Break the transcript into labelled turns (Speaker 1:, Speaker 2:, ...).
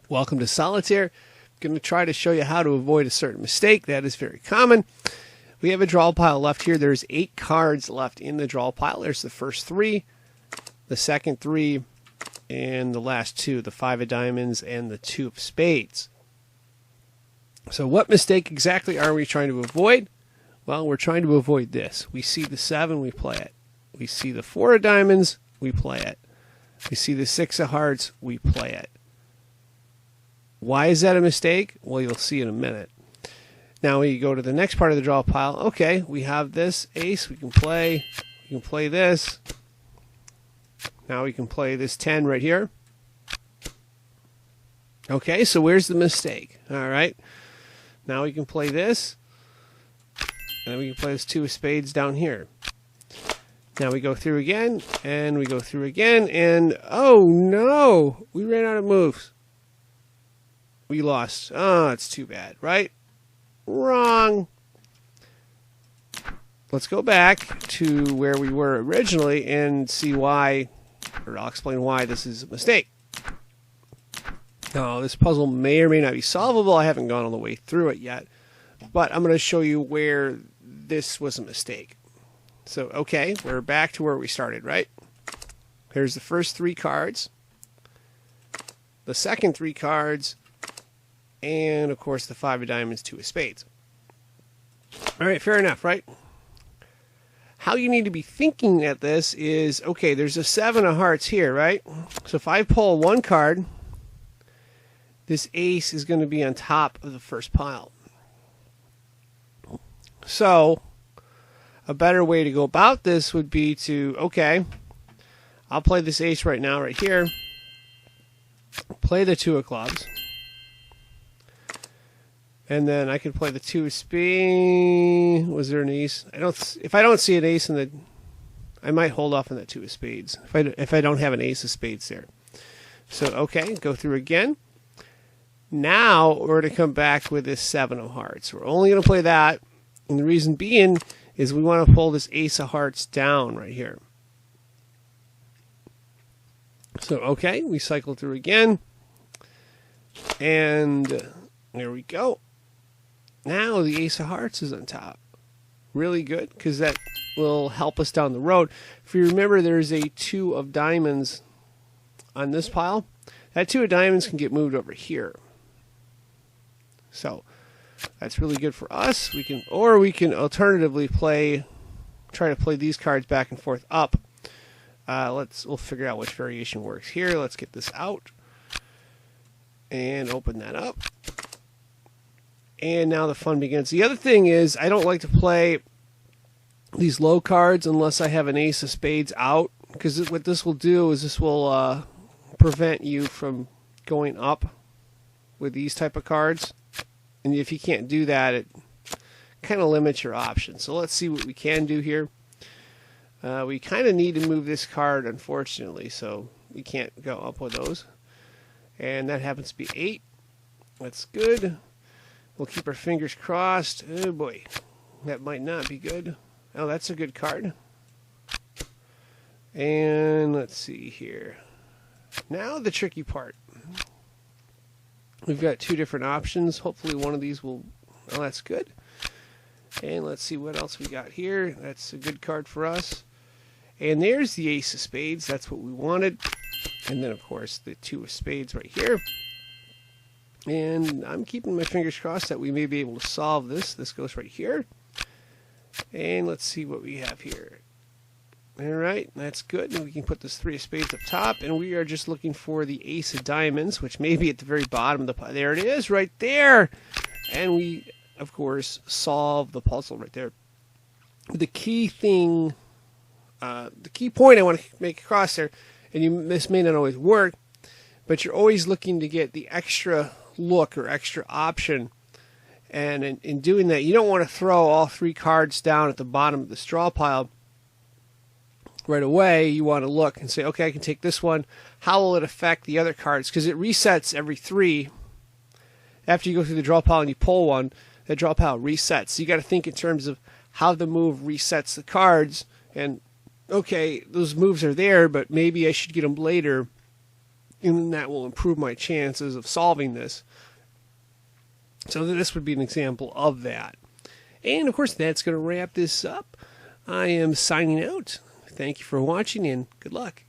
Speaker 1: Welcome to Solitaire. I'm going to try to show you how to avoid a certain mistake that is very common. We have a draw pile left here. There's 8 cards left in the draw pile. There's the first 3, the second 3, and the last 2, the 5 of diamonds and the 2 of spades. So what mistake exactly are we trying to avoid? Well, we're trying to avoid this. We see the 7, we play it. We see the 4 of diamonds, we play it. We see the 6 of hearts, we play it. Why is that a mistake? Well, you'll see in a minute. Now we go to the next part of the draw pile. Okay, we have this ace we can play. We can play this. Now we can play this 10 right here. Okay, so where's the mistake? All right. Now we can play this. And then we can play this 2 of spades down here. Now we go through again, and we go through again, and oh no, we ran out of moves. We lost. Oh, it's too bad, right? Wrong. Let's go back to where we were originally and see why, or I'll explain why this is a mistake. Now, this puzzle may or may not be solvable. I haven't gone all the way through it yet, but I'm going to show you where this was a mistake. So, okay, we're back to where we started, right? Here's the first 3 cards, the second 3 cards, and, of course, the 5 of diamonds, 2 of spades. All right, fair enough, right? How you need to be thinking at this is, okay, there's a 7 of hearts here, right? So if I pull 1 card, this ace is going to be on top of the first pile. So a better way to go about this would be to, okay, I'll play this ace right now, right here. Play the 2 of clubs. And then I can play the 2 of spades. Was there an ace? If I don't see an ace in the, I might hold off on that 2 of spades. If I don't have an ace of spades there. So okay, go through again. Now we're going to come back with this 7 of hearts. We're only going to play that, and the reason being is we want to pull this ace of hearts down right here. So okay, we cycle through again, and there we go. Now the ace of hearts is on top. Really good, because that will help us down the road. If you remember, there's a 2 of diamonds on this pile. That 2 of diamonds can get moved over here. So that's really good for us. We can alternatively try to play these cards back and forth up. We'll figure out which variation works here. Let's get this out and open that up. And now the fun begins. The other thing is, I don't like to play these low cards unless I have an ace of spades out, because what this will do is this will prevent you from going up with these type of cards. And if you can't do that, it kind of limits your options. So let's see what we can do here. We kind of need to move this card, unfortunately, so we can't go up with those. And that happens to be 8. That's good. We'll keep our fingers crossed. Oh boy, that might not be good. Oh, that's a good card. And let's see here. Now the tricky part. We've got 2 different options. Hopefully one of these will, oh, that's good. And let's see what else we got here. That's a good card for us. And there's the ace of spades. That's what we wanted. And then, of course, the 2 of spades right here. And I'm keeping my fingers crossed that we may be able to solve this. This goes right here. And let's see what we have here. All right, that's good. And we can put this 3 of spades up top. And we are just looking for the ace of diamonds, which may be at the very bottom of the pile. There it is, right there. And we, of course, solve the puzzle right there. The key thing, the key point I want to make across there, and this may not always work, but you're always looking to get the extra look or extra option. And in doing that, you don't want to throw all 3 cards down at the bottom of the straw pile right away. You want to look and say, okay, I can take this one. How will it affect the other cards? Because it resets every 3. After you go through the draw pile and you pull one, the draw pile resets. So you got to think in terms of how the move resets the cards. And okay, those moves are there, but maybe I should get them later and that will improve my chances of solving this. So this would be an example of that. And of course, that's going to wrap this up. I am signing out. Thank you for watching, and good luck.